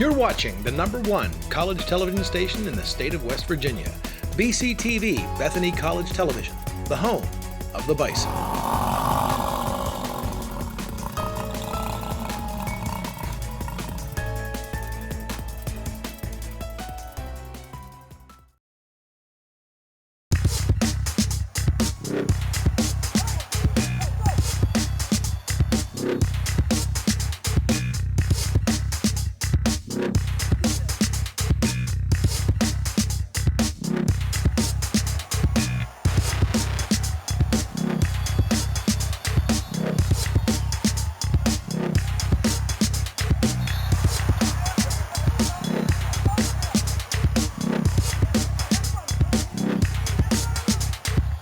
You're watching the #1 college television station in the state of West Virginia, BCTV, Bethany College Television, the home of the Bison.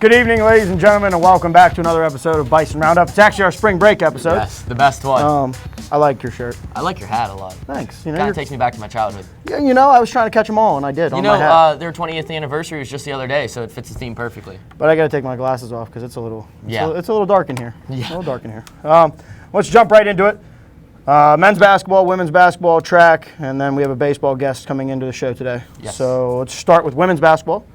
Good evening, ladies and gentlemen, and welcome back to another episode of Bison Roundup. It's actually our spring break episode. Yes, the best one. I like your shirt. I like your hat a lot. Thanks. Kind of takes me back to my childhood. Yeah, you know, I was trying to catch them all, and I did. You know, their 20th anniversary was just the other day, so it fits the theme perfectly. But I got to take my glasses off because it's a little dark in here. Yeah. It's a little dark in here. Let's jump right into it. Men's basketball, women's basketball, track, and then we have a baseball guest coming into the show today. Yes. So let's start with women's basketball.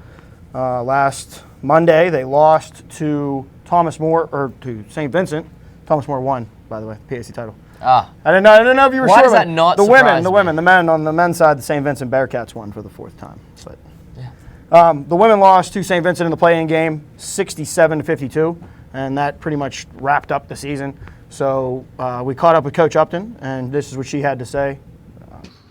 Last Monday, they lost to to St. Vincent. Thomas More won, by the way, PAC title. I didn't know if you were sure. Why does that not surprise me? The men on the men's side, the St. Vincent Bearcats won for the fourth time. But the women lost to St. Vincent in the play-in game, 67-52, and that pretty much wrapped up the season. So we caught up with Coach Upton, and this is what she had to say.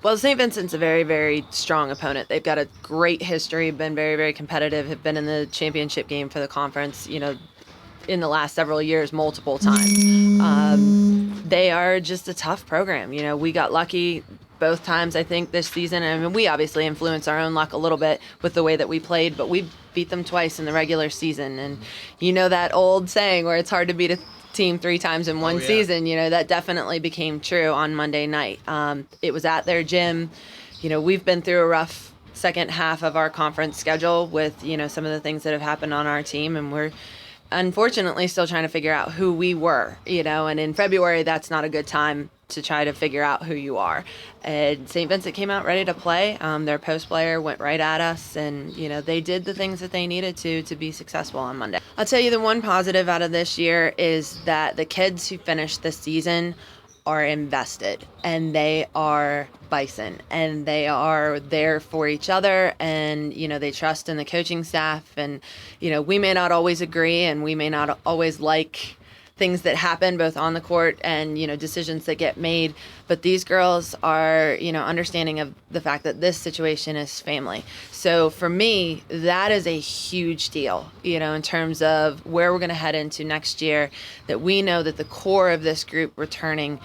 Well, St. Vincent's a very, very strong opponent. They've got a great history, been very, very competitive, have been in the championship game for the conference, in the last several years multiple times. They are just a tough program. We got lucky both times, I think, this season. I mean, we obviously influenced our own luck a little bit with the way that we played, but we beat them twice in the regular season. And that old saying where it's hard to beat a team 3 times in one season, that definitely became true on Monday night. It was at their gym. We've been through a rough second half of our conference schedule with, some of the things that have happened on our team, and we're unfortunately still trying to figure out who we were, and in February, that's not a good time to try to figure out who you are. And St. Vincent came out ready to play. Their post player went right at us, and they did the things that they needed to be successful on Monday. I'll tell you, the one positive out of this year is that the kids who finished the season are invested, and they are Bison, and they are there for each other, and they trust in the coaching staff. And we may not always agree, and we may not always like things that happen both on the court and decisions that get made, but these girls are understanding of the fact that this situation is family. So for me, that is a huge deal, in terms of where we're going to head into next year, that we know that the core of this group returning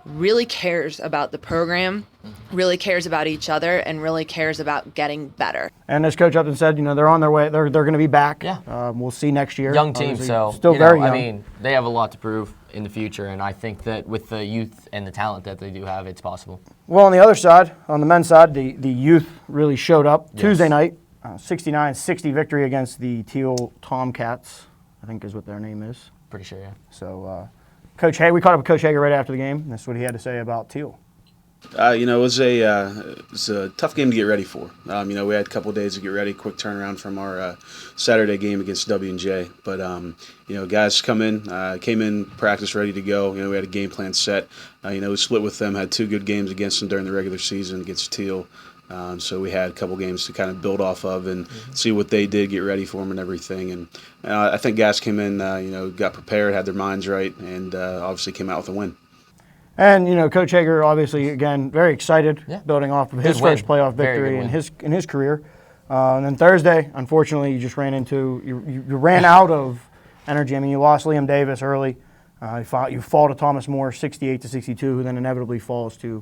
really cares about the program, really cares about each other, and really cares about getting better. And as Coach Upton said, they're on their way. They're going to be back. Yeah. We'll see next year. Young team, so still very young. I mean, they have a lot to prove in the future, and I think that with the youth and the talent that they do have, it's possible. Well, on the other side, on the men's side, the youth really showed up. Yes. Tuesday night, 69-60 victory against the Teal Tomcats, I think is what their name is. Pretty sure, yeah. So, Coach Hager, we caught up with Coach Hager right after the game. That's what he had to say about Teal. It was a tough game to get ready for. We had a couple of days to get ready, quick turnaround from our Saturday game against W&J. But, guys came in, practice ready to go. We had a game plan set. We split with them, had 2 good games against them during the regular season against Teal. So we had a couple games to kind of build off of and see what they did, get ready for them and everything. And I think guys came in, got prepared, had their minds right, and obviously came out with a win. And, Coach Hager, obviously, again, very excited, building off of his first playoff victory in his career. And then Thursday, unfortunately, you ran out of energy. I mean, you lost Liam Davis early. You fall to Thomas More, 68-62, who then inevitably falls to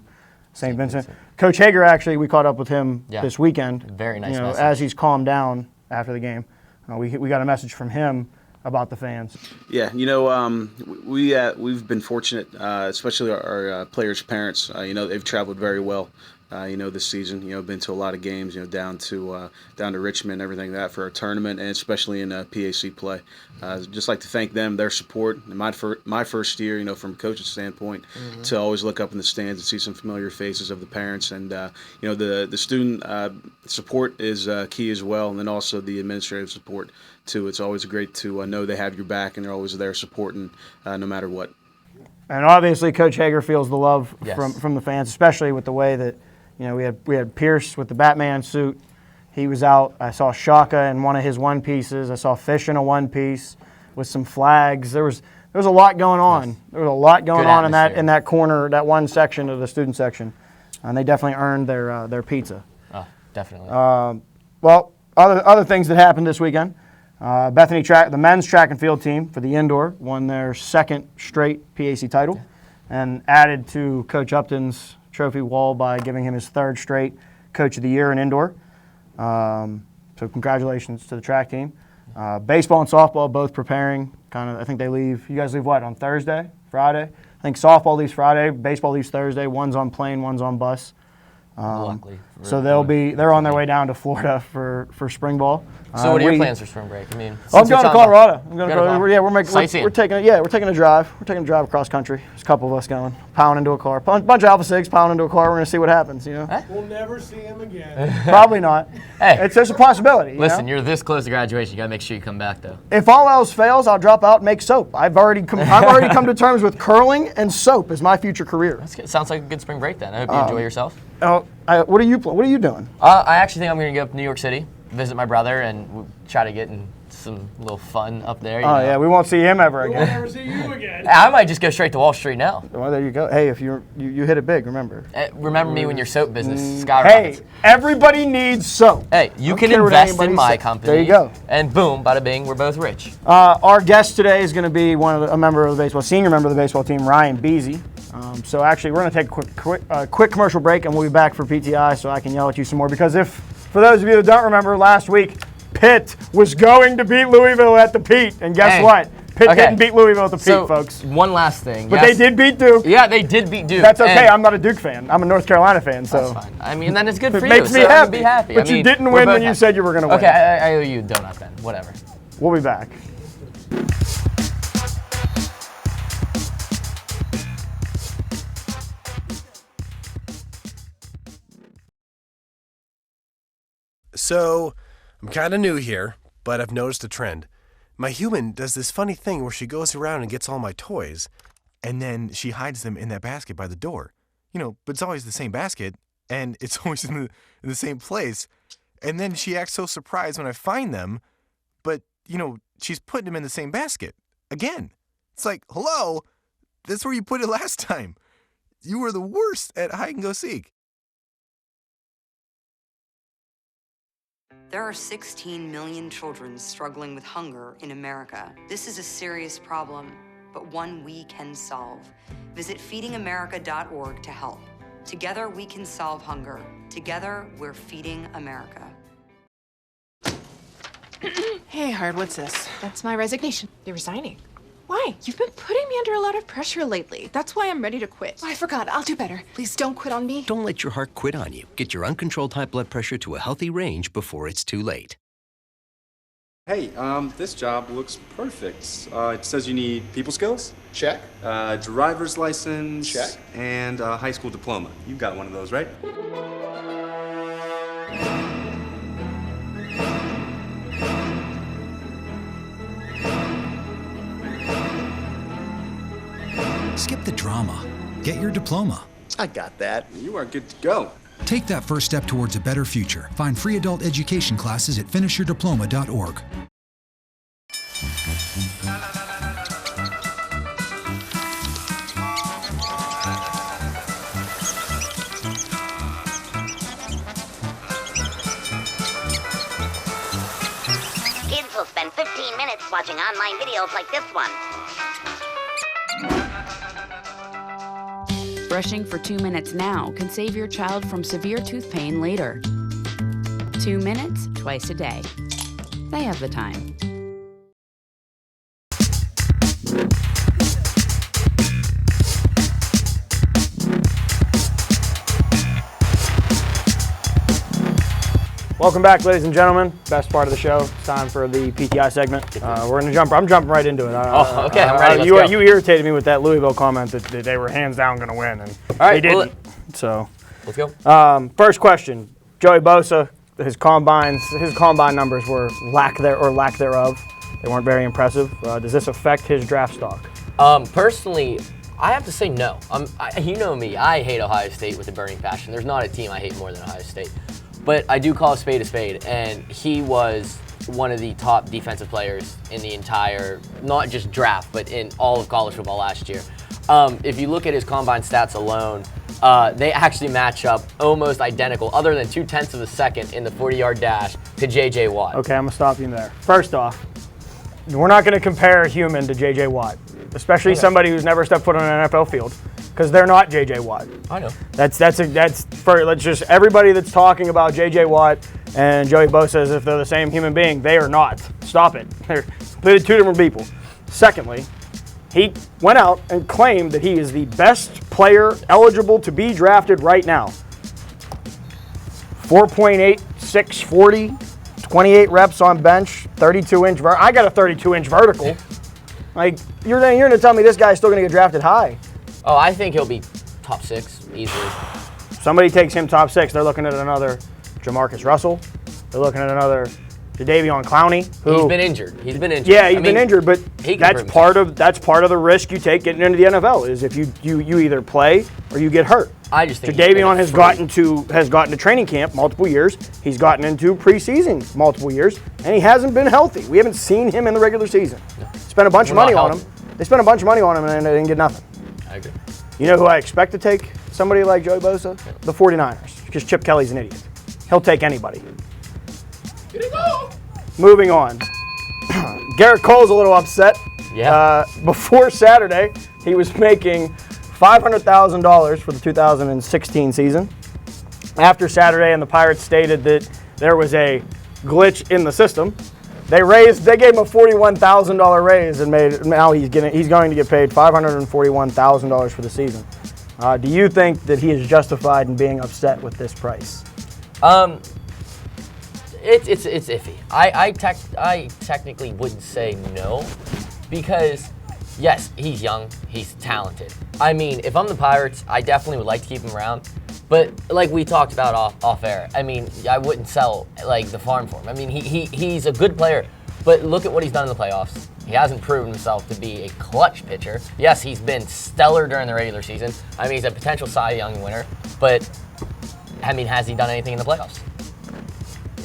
St. Vincent. Coach Hager, actually, we caught up with him this weekend. Very nice message. As he's calmed down after the game. We got a message from him about the fans. Yeah, we've been fortunate, especially our players' parents. They've traveled very well. this season. Been to a lot of games, down to Richmond, everything like that for a tournament, and especially in PAC play. Just like to thank them, their support. In my first year, from a coach's standpoint, to always look up in the stands and see some familiar faces of the parents, and the student support is key as well, and then also the administrative support too. It's always great to know they have your back and they're always there supporting no matter what. And obviously, Coach Hager feels the love Yes. from the fans, especially with the way that we had Pierce with the Batman suit. He was out. I saw Shaka in one of his one pieces. I saw Fish in a one piece with some flags. There was a lot going on. Yes. There was a lot going Good on atmosphere. in that corner, that one section of the student section, and they definitely earned their pizza. Oh, definitely. Well, other things that happened this weekend. Bethany the men's track and field team for the indoor won their second straight PAC title and added to Coach Upton's trophy wall by giving him his third straight Coach of the Year in indoor. So congratulations to the track team. Baseball and softball both preparing. I think they leave. You guys leave what, on Thursday, Friday? I think softball leaves Friday, baseball leaves Thursday. One's on plane, one's on bus. Luckily. So they're on their way down to Florida for spring ball. So what are your plans for spring break? I mean, I'm going to Colorado. Sightseeing. We're taking a drive. We're taking a drive across country. There's a couple of us going, pounding into a car. Bunch of Alpha Sigs pounding into a car. We're going to see what happens. We'll never see him again. Probably not. Hey, it's just a possibility. Listen, you're this close to graduation. You got to make sure you come back, though. If all else fails, I'll drop out and make soap. I've already come to terms with curling and soap as my future career. That's good. Sounds like a good spring break then. I hope you enjoy yourself. What are you doing? I actually think I'm going to go up to New York City, visit my brother, and we'll try to get in some little fun up there. Yeah, we won't see him ever We'll again. never see you again. I might just go straight to Wall Street now. Well, there you go. Hey, if you hit it big, remember. Remember me when your soap business skyrockets. Hey, everybody needs soap. Hey, you Don't can care what invest in anybody my says. company. There you go. And boom, bada bing, we're both rich. Our guest today is going to be a member of the baseball, senior member of the baseball team, Ryan Beasy. So actually, we're going to take a quick commercial break, and we'll be back for PTI so I can yell at you some more. Because for those of you that don't remember, last week, Pitt was going to beat Louisville at the Pete, and guess what? Pitt didn't beat Louisville at the Pete, folks. One last thing. But they did beat Duke. Yeah, they did beat Duke. That's okay. I'm not a Duke fan. I'm a North Carolina fan. So that's fine. I mean, then it's good for you. It makes me happy. Be happy. But you didn't win when you said you were going to win. Okay, I owe you a donut then. Whatever. We'll be back. So, I'm kind of new here, but I've noticed a trend. My human does this funny thing where she goes around and gets all my toys, and then she hides them in that basket by the door. But it's always the same basket, and it's always in the same place. And then she acts so surprised when I find them, but, she's putting them in the same basket. Again. It's like, hello, that's where you put it last time. You were the worst at hide and go seek. There are 16 million children struggling with hunger in America. This is a serious problem, but one we can solve. Visit feedingamerica.org to help. Together we can solve hunger. Together we're feeding America. Hey, Hard, what's this? That's my resignation. You're resigning. Why? You've been putting me under a lot of pressure lately. That's why I'm ready to quit. Oh, I forgot. I'll do better. Please don't quit on me. Don't let your heart quit on you. Get your uncontrolled high blood pressure to a healthy range before it's too late. Hey, this job looks perfect. It says you need people skills. Check. Driver's license. Check. And a high school diploma. You've got one of those, right? Skip the drama. Get your diploma. I got that. You are good to go. Take that first step towards a better future. Find free adult education classes at finishyourdiploma.org. Kids will spend 15 minutes watching online videos like this one. Brushing for 2 minutes now can save your child from severe tooth pain later. 2 minutes twice a day. They have the time. Welcome back, ladies and gentlemen. Best part of the show. It's time for the PTI segment. We're gonna jump. I'm jumping right into it. Okay, I'm ready. Let's go. You irritated me with that Louisville comment that they were hands down gonna win, and they didn't. So let's go. First question: Joey Bosa. His combine numbers were lack thereof. They weren't very impressive. Does this affect his draft stock? Personally, I have to say no. You know me. I hate Ohio State with a burning passion. There's not a team I hate more than Ohio State. But I do call a spade, and he was one of the top defensive players in the entire, not just draft, but in all of college football last year. If you look at his combine stats alone, they actually match up almost identical, other than 0.2 of a second in the 40-yard dash to J.J. Watt. Okay, I'm going to stop you there. First off, we're not going to compare a human to J.J. Watt, especially somebody who's never stepped foot on an NFL field, because they're not J.J. Watt. I know. Let's just everybody that's talking about J.J. Watt and Joey Bosa as if they're the same human being. They are not. Stop it. They're completely two different people. Secondly, he went out and claimed that he is the best player eligible to be drafted right now. 4.8, 640, 28 reps on bench, 32-inch vertical. I got a 32-inch vertical. Like, you're going to tell me this guy's still going to get drafted high? Oh, I think he'll be top 6 easily. Somebody takes him top 6. They're looking at another Jamarcus Russell. They're looking at another Davion Clowney. He's been injured. Yeah, he's been injured, but that's part of the risk you take getting into the NFL is if you either play or you get hurt. I just think Davion has gotten to training camp multiple years. He's gotten into preseason multiple years, and he hasn't been healthy. We haven't seen him in the regular season. Spent a bunch of money on him. They spent a bunch of money on him, and they didn't get nothing. I agree. You know who I expect to take somebody like Joey Bosa? The 49ers, because Chip Kelly's an idiot. He'll take anybody. Get it go! Moving on. Gerrit Cole's a little upset. Yeah. Before Saturday, he was making $500,000 for the 2016 season. After Saturday, and the Pirates stated that there was a glitch in the system, they gave him a $41,000 raise, and now he's going to get paid $541,000 for the season. Do you think that he is justified in being upset with this price? It's iffy. I technically would say no, because yes, he's young, he's talented. I mean, if I'm the Pirates, I definitely would like to keep him around. But like we talked about off air, I mean, I wouldn't sell like the farm for him. I mean, he's a good player, but look at what he's done in the playoffs. He hasn't proven himself to be a clutch pitcher. Yes, he's been stellar during the regular season. I mean, he's a potential Cy Young winner, but I mean, has he done anything in the playoffs?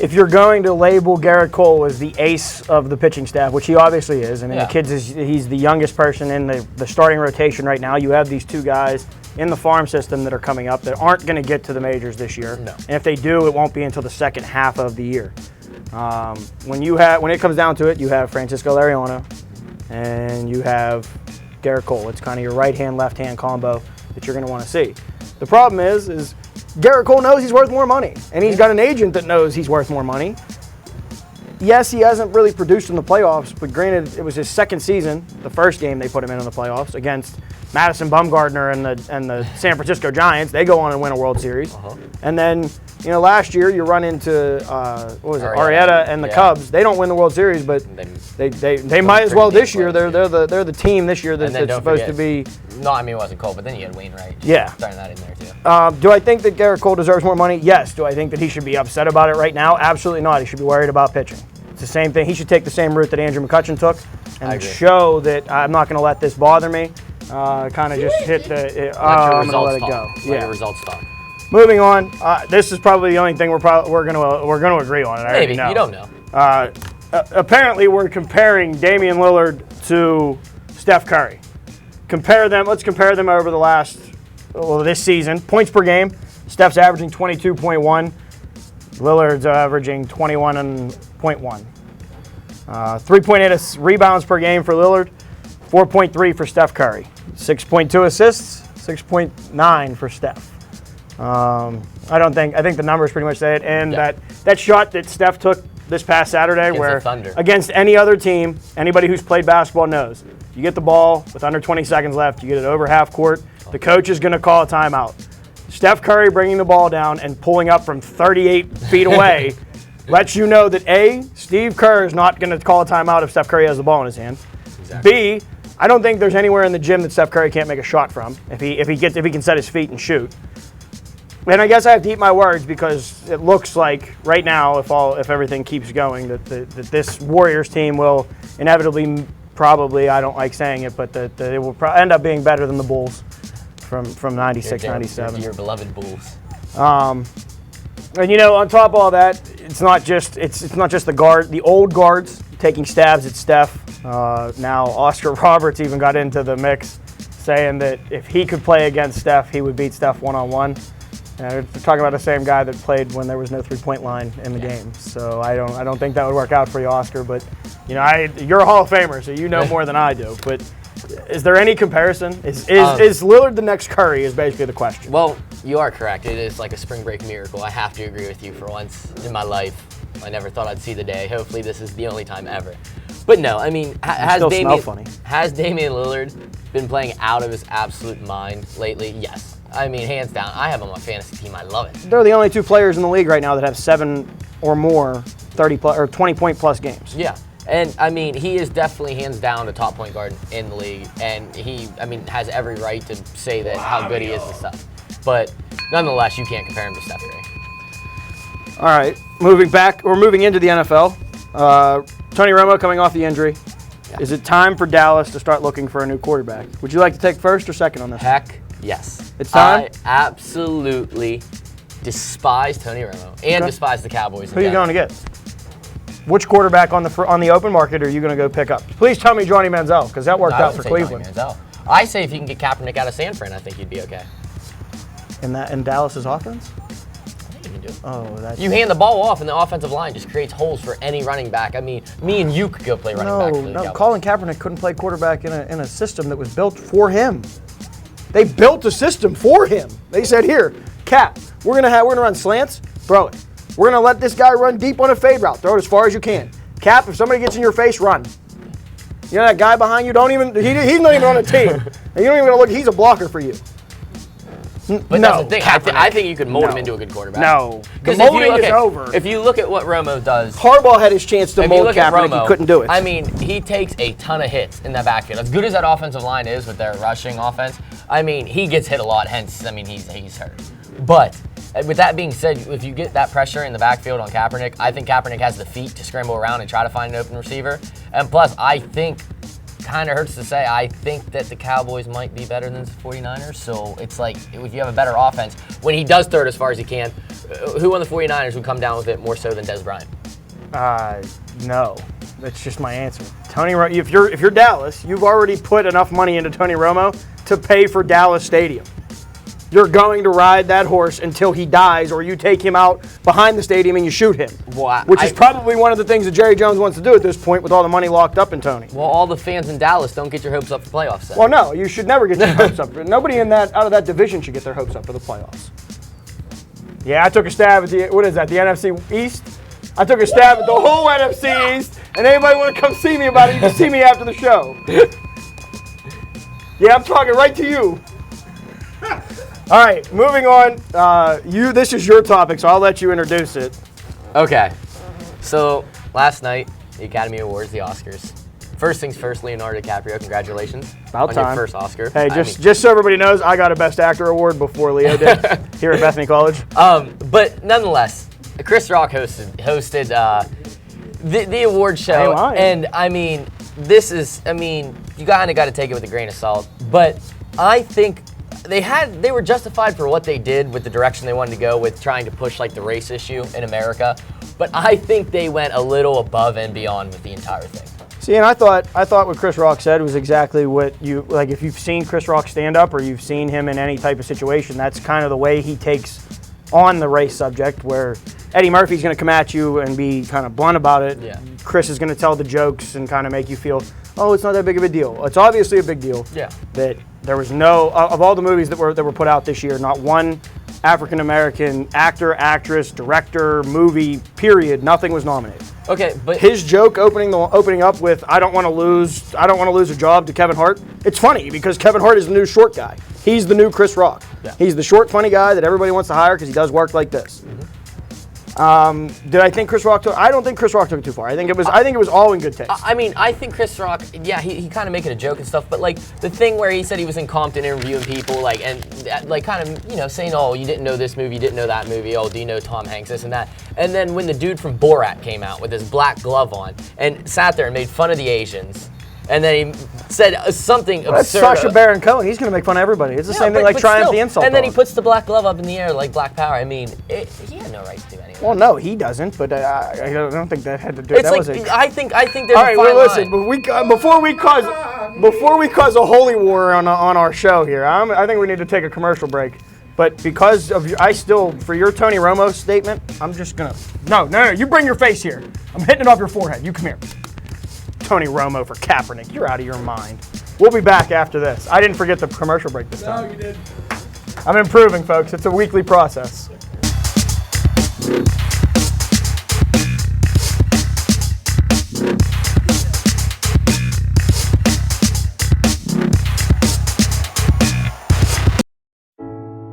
If you're going to label Gerrit Cole as the ace of the pitching staff, which he obviously is, I mean, he's the youngest person in the starting rotation right now. You have these two guys in the farm system that are coming up that aren't going to get to the majors this year. No. And if they do, it won't be until the second half of the year. When it comes down to it, you have Francisco Liriano and you have Gerrit Cole. It's kind of your right-hand, left-hand combo that you're going to want to see. The problem is Gerrit Cole knows he's worth more money, and he's got an agent that knows he's worth more money. Yes, he hasn't really produced in the playoffs, but granted, it was his second season. The first game they put him in the playoffs against Madison Bumgarner and the San Francisco Giants. They go on and win a World Series. And then, last year you run into Arrieta and the Cubs. They don't win the World Series, but they might as well this year. They're the team this year that's supposed to be. No, I mean it wasn't Cole, but then you had Wainwright. Yeah, throwing that in there too. Do I think that Gerrit Cole deserves more money? Yes. Do I think that he should be upset about it right now? Absolutely not. He should be worried about pitching. It's the same thing. He should take the same route that Andrew McCutchen took and show that I'm not going to let this bother me. Kind of just hit the. I'm going to let it go. Let your results talk. Moving on. This is probably the only thing we're going to agree on. Maybe you don't know. Apparently, we're comparing Damian Lillard to Steph Curry. Let's compare them over this season. Points per game. Steph's averaging 22.1. Lillard's averaging 21.1. 3.8 rebounds per game for Lillard. 4.3 for Steph Curry. 6.2 assists. 6.9 for Steph. I think the numbers pretty much say it. And that shot that Steph took this past Saturday, where against any other team, anybody who's played basketball knows, you get the ball with under 20 seconds left, you get it over half court, the coach is going to call a timeout. Steph Curry bringing the ball down and pulling up from 38 feet away lets you know that A, Steve Kerr is not going to call a timeout if Steph Curry has the ball in his hand. Exactly. B, I don't think there's anywhere in the gym that Steph Curry can't make a shot from if he can set his feet and shoot. And I guess I have to eat my words because it looks like right now, if everything keeps going, that this Warriors team will inevitably, probably, I don't like saying it, but that it will end up being better than the Bulls from 96, 97. Your beloved Bulls. And on top of all that, it's not just the old guards taking stabs at Steph. Now Oscar Roberts even got into the mix, saying that if he could play against Steph, he would beat Steph one-on-one. We're talking about the same guy that played when there was no three-point line in the game. So I don't think that would work out for you, Oscar. But you're a Hall of Famer, so you know more than I do. But is there any comparison? Is Lillard the next Curry? Is basically the question. Well, you are correct. It is like a spring break miracle. I have to agree with you. For once in my life, I never thought I'd see the day. Hopefully, this is the only time ever. But no, I mean, has Damian Lillard been playing out of his absolute mind lately? Yes. I mean, hands down. I have him on my fantasy team. I love it. They're the only two players in the league right now that have 7 or more 20-point plus games. Yeah. And, I mean, he is definitely hands down a top point guard in the league. And he, has every right to say that how good he is and stuff. But nonetheless, you can't compare him to Steph Curry. All right. Moving into the NFL. Tony Romo coming off the injury. Yeah. Is it time for Dallas to start looking for a new quarterback? Would you like to take first or second on this? Heck, yes. It's time? I absolutely despise Tony Romo and despise the Cowboys. Who are you going to get? Which quarterback on the open market are you going to go pick up? Please tell me Johnny Manziel, because that worked out for Cleveland. I say if you can get Kaepernick out of San Fran, I think you'd be okay. In Dallas's offense? You hand the ball off, and the offensive line just creates holes for any running back. I mean, me and you could go play running back for the Cowboys. Colin Kaepernick couldn't play quarterback in a system that was built for him. They built a system for him. They said, "Here, Cap, we're gonna run slants, throw it. We're gonna let this guy run deep on a fade route, throw it as far as you can. Cap, if somebody gets in your face, run. You know that guy behind you? He's not even on a team. And you don't even look. He's a blocker for you." But that's the thing. I think you could mold him into a good quarterback. No. The molding is over. If you look at what Romo does. Harbaugh had his chance to mold Kaepernick. Romo, he couldn't do it. I mean, he takes a ton of hits in that backfield. As good as that offensive line is with their rushing offense, I mean, he gets hit a lot, hence, he's hurt. But with that being said, if you get that pressure in the backfield on Kaepernick, I think Kaepernick has the feet to scramble around and try to find an open receiver. And plus, I think, kind of hurts to say, I think that the Cowboys might be better than the 49ers. So it's like, if you have a better offense, when he does throw it as far as he can, who on the 49ers would come down with it more so than Des Bryant? No. That's just my answer. If you're Dallas, you've already put enough money into Tony Romo to pay for Dallas Stadium. You're going to ride that horse until he dies, or you take him out behind the stadium and you shoot him. Which is probably one of the things that Jerry Jones wants to do at this point with all the money locked up in Tony. Well, all the fans in Dallas don't get your hopes up for playoffs. Then. Well, no, you should never get your hopes up. Nobody out of that division should get their hopes up for the playoffs. Yeah, I took a stab at the NFC East? I took a stab at the whole NFC East, and anybody want to come see me about it, you can see me after the show. Yeah, I'm talking right to you. All right, moving on. This is your topic, so I'll let you introduce it. Okay. So last night, the Academy Awards, the Oscars. First things first, Leonardo DiCaprio. Congratulations on your first Oscar. Hey, just so everybody knows, I got a Best Actor award before Leo did here at Bethany College. But nonetheless, Chris Rock hosted the award show, and you kind of got to take it with a grain of salt. But I think they were justified for what they did with the direction they wanted to go with trying to push like the race issue in America. But I think they went a little above and beyond with the entire thing. See, and I thought what Chris Rock said was exactly what you like. If you've seen Chris Rock stand up or you've seen him in any type of situation, that's kind of the way he takes on the race subject, where Eddie Murphy's going to come at you and be kind of blunt about it. Yeah. Chris is going to tell the jokes and kind of make you feel, oh, it's not that big of a deal. It's obviously a big deal. Yeah. That there was no, of all the movies that were put out this year, not one African-American actor, actress, director, movie, period, nothing was nominated. Okay, but his joke opening up with I don't want to lose a job to Kevin Hart. It's funny because Kevin Hart is the new short guy. He's the new Chris Rock. Yeah. He's the short, funny guy that everybody wants to hire because he does work like this. Mm-hmm. Did I think Chris Rock took? I don't think Chris Rock took it too far. I think it was all in good taste. I mean, I think Chris Rock, yeah, he kind of making a joke and stuff, but like the thing where he said he was in Compton interviewing people, like, and like kind of, saying, oh, you didn't know this movie, you didn't know that movie, oh, do you know Tom Hanks, this and that. And then when the dude from Borat came out with his black glove on and sat there and made fun of the Asians, and then he said something absurd. That's Sacha Baron Cohen. He's going to make fun of everybody. It's the same thing like Triumph the Insult. And then he puts the black glove up in the air like Black Power. I mean, he had no right to do anything. Well, no, he doesn't. But I don't think that had to do. It's like I think there's all right, a fine listen. line. But before we cause a holy war on our show here, I think we need to take a commercial break. But because of for your Tony Romo statement, I'm just gonna no. You bring your face here. I'm hitting it off your forehead. You come here. Tony Romo for Kaepernick. You're out of your mind. We'll be back after this. I didn't forget the commercial break this time. No, you did. I'm improving, folks. It's a weekly process.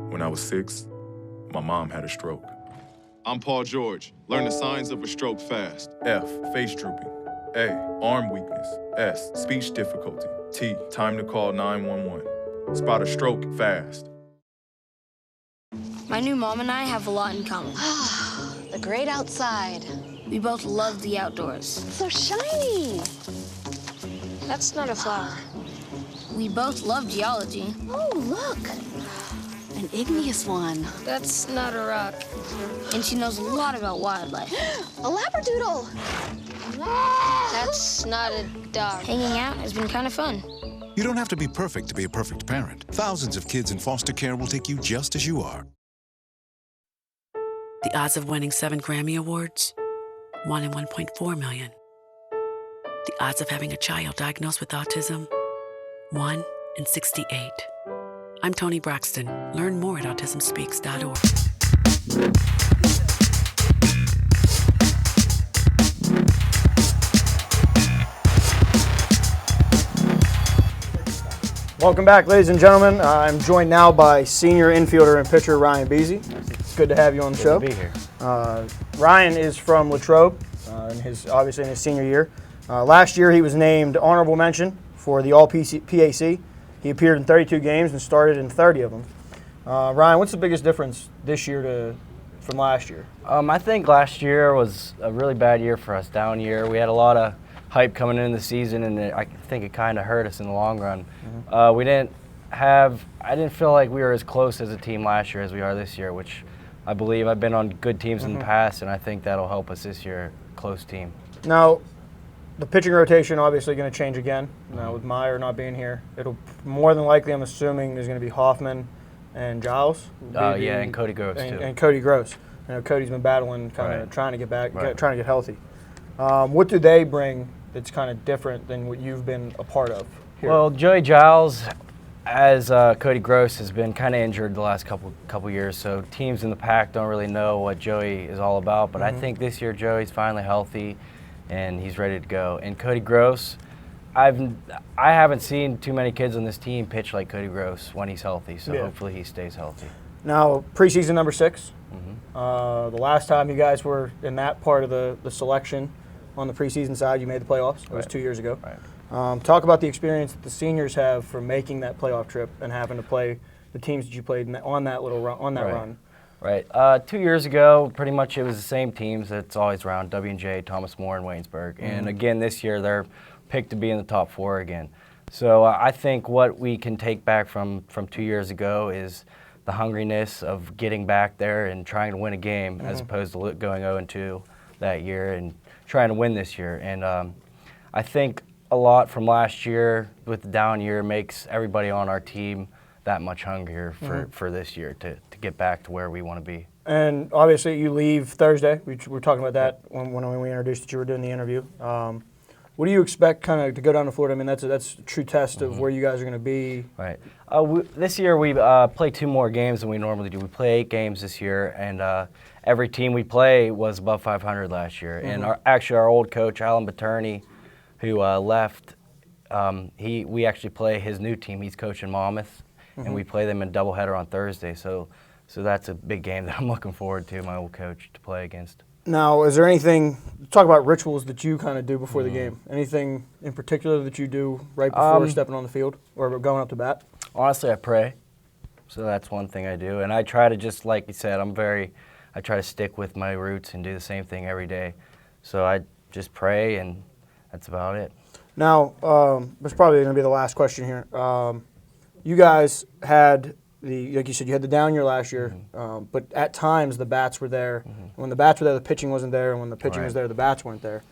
When I was 6, my mom had a stroke. I'm Paul George. Learn the signs of a stroke fast. F, face drooping. A, arm weakness. S, speech difficulty. T, time to call 911. Spot a stroke fast. My new mom and I have a lot in common. The great outside. We both love the outdoors. It's so shiny. That's not a flower. We both love geology. Oh, look. An igneous one. That's not a rock. And she knows a lot about wildlife. A labradoodle. That's not a dog. Hanging out has been kind of fun. You don't have to be perfect to be a perfect parent. Thousands of kids in foster care will take you just as you are. The odds of winning 7 Grammy Awards? 1 in 1.4 million. The odds of having a child diagnosed with autism? 1 in 68. I'm Toni Braxton. Learn more at autismspeaks.org. Welcome back, ladies and gentlemen. I'm joined now by senior infielder and pitcher Ryan Beasy. It's good to have you on the show. Good to be here. Ryan is from Latrobe, obviously in his senior year. Last year, he was named honorable mention for the All-PAC. He appeared in 32 games and started in 30 of them. Ryan, what's the biggest difference this year from last year? I think last year was a really bad year for us, down year. We had a lot of hype coming into the season, and I think it kind of hurt us in the long run. I didn't feel like we were as close as a team last year as we are this year, which I believe I've been on good teams in the past, and I think that'll help us this year, close team. Now, the pitching rotation obviously going to change again. Now, with Meyer not being here, it'll more than likely, I'm assuming, there's going to be Hoffman and Giles. And Cody Gross, too. And Cody Gross. I know Cody's been battling, trying to get back, trying to get healthy. What do they bring that's kind of different than what you've been a part of here? Well, Joey Giles, as Cody Gross, has been kind of injured the last couple years, so teams in the pack don't really know what Joey is all about. But I think this year Joey's finally healthy, and he's ready to go. And Cody Gross, I haven't seen too many kids on this team pitch like Cody Gross when he's healthy, so hopefully he stays healthy. Now, preseason number 6. The last time you guys were in that part of the selection on the preseason side, you made the playoffs. It was 2 years ago. Talk about the experience that the seniors have from making that playoff trip and having to play the teams that you played on that little run. Right. 2 years ago, pretty much it was the same teams that's always around, W&J, Thomas More, and Waynesburg. And again, this year they're picked to be in the top 4 again. So I think what we can take back from 2 years ago is the hungriness of getting back there and trying to win a game as opposed to going 0-2 that year and trying to win this year. And I think a lot from last year with the down year makes everybody on our team that much hungrier for this year to get back to where we want to be. And obviously you leave Thursday. We were talking about that when we introduced that you were doing the interview. What do you expect kind of to go down to Florida? I mean, that's a true test of where you guys are going to be. Right. This year we play 2 more games than we normally do. We play 8 games this year, and every team we play was above 500 last year. And our old coach, Alan Bethany, who left, we actually play his new team. He's coaching Monmouth, and we play them in doubleheader on Thursday. So So that's a big game that I'm looking forward to, my old coach, to play against. Now, is there anything, talk about rituals that you kind of do before the game. Anything in particular that you do right before stepping on the field or going up to bat? Honestly, I pray. So that's one thing I do. And I try to just, like you said, I try to stick with my roots and do the same thing every day. So I just pray, and that's about it. Now, that's probably going to be the last question here. You guys had like you said, you had the down year last year, but at times the bats were there. When the bats were there, the pitching wasn't there, and when the pitching was there, the bats weren't there.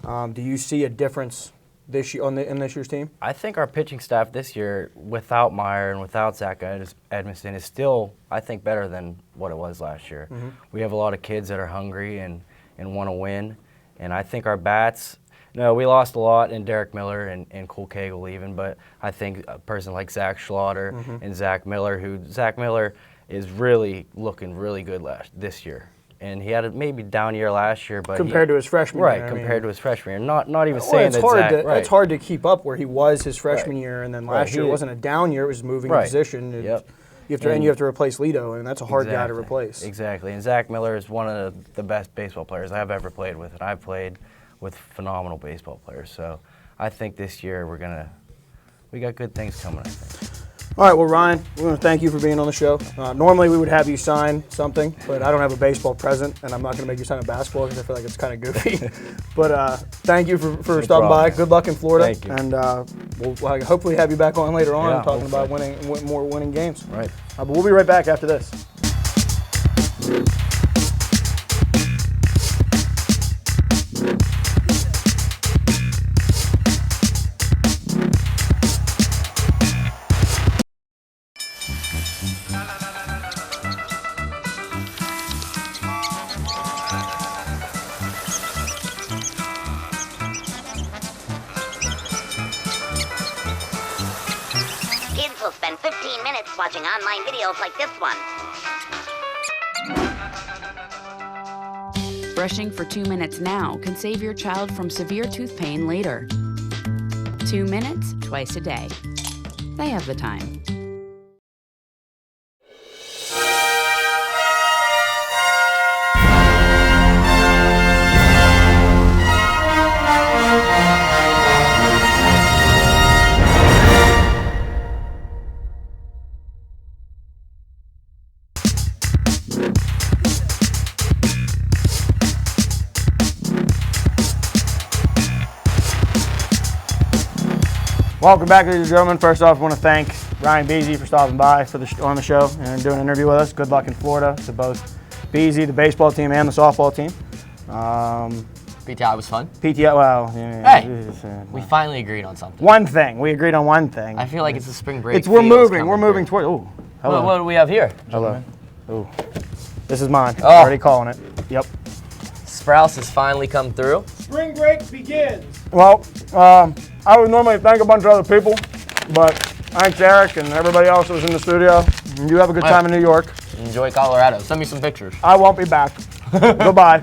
Do you see a difference this year in this year's team? I think our pitching staff this year, without Meyer and without Zach Edmiston, is still, I think, better than what it was last year. We have a lot of kids that are hungry and want to win, and I think our bats. No, we lost a lot in Derek Miller and Cole Cagle even, but I think a person like Zach Schlatter and Zach Miller is really looking really good this year. And he had a maybe down year last year, but compared to his freshman year. Compared to his freshman year. Not even saying that Zach. It's hard to keep up where he was his freshman year, and then last year it wasn't a down year; it was moving position. And you have to replace Lido, and that's a hard guy to replace. Exactly, and Zach Miller is one of the best baseball players I've ever played with, and I've played with phenomenal baseball players. So I think this year we got good things coming, I think. All right, well, Ryan, we want to thank you for being on the show. Normally we would have you sign something, but I don't have a baseball present, and I'm not going to make you sign a basketball because I feel like it's kind of goofy. But thank you for stopping by. Good luck in Florida. Thank you. And we'll hopefully have you back on later on talking about more winning games. Right. But we'll be right back after this. Kids will spend 15 minutes watching online videos like this one. Brushing for 2 minutes now can save your child from severe tooth pain later. 2 minutes, twice a day. They have the time. Welcome back, ladies and gentlemen. First off, I want to thank Ryan Beasy for stopping by on the show and doing an interview with us. Good luck in Florida to both Beasy, the baseball team, and the softball team. PTI was fun. PTI, well, hey, we finally agreed on something. One thing. We agreed on one thing. I feel like it's a spring break. We're moving toward. Oh, hello. What do we have here? Hello. Oh, this is mine. Already calling it. Yep. Sprowls has finally come through. Spring break begins. Well, I would normally thank a bunch of other people, but thanks Eric and everybody else that was in the studio. You have a good time in New York. Enjoy Colorado. Send me some pictures. I won't be back. Goodbye.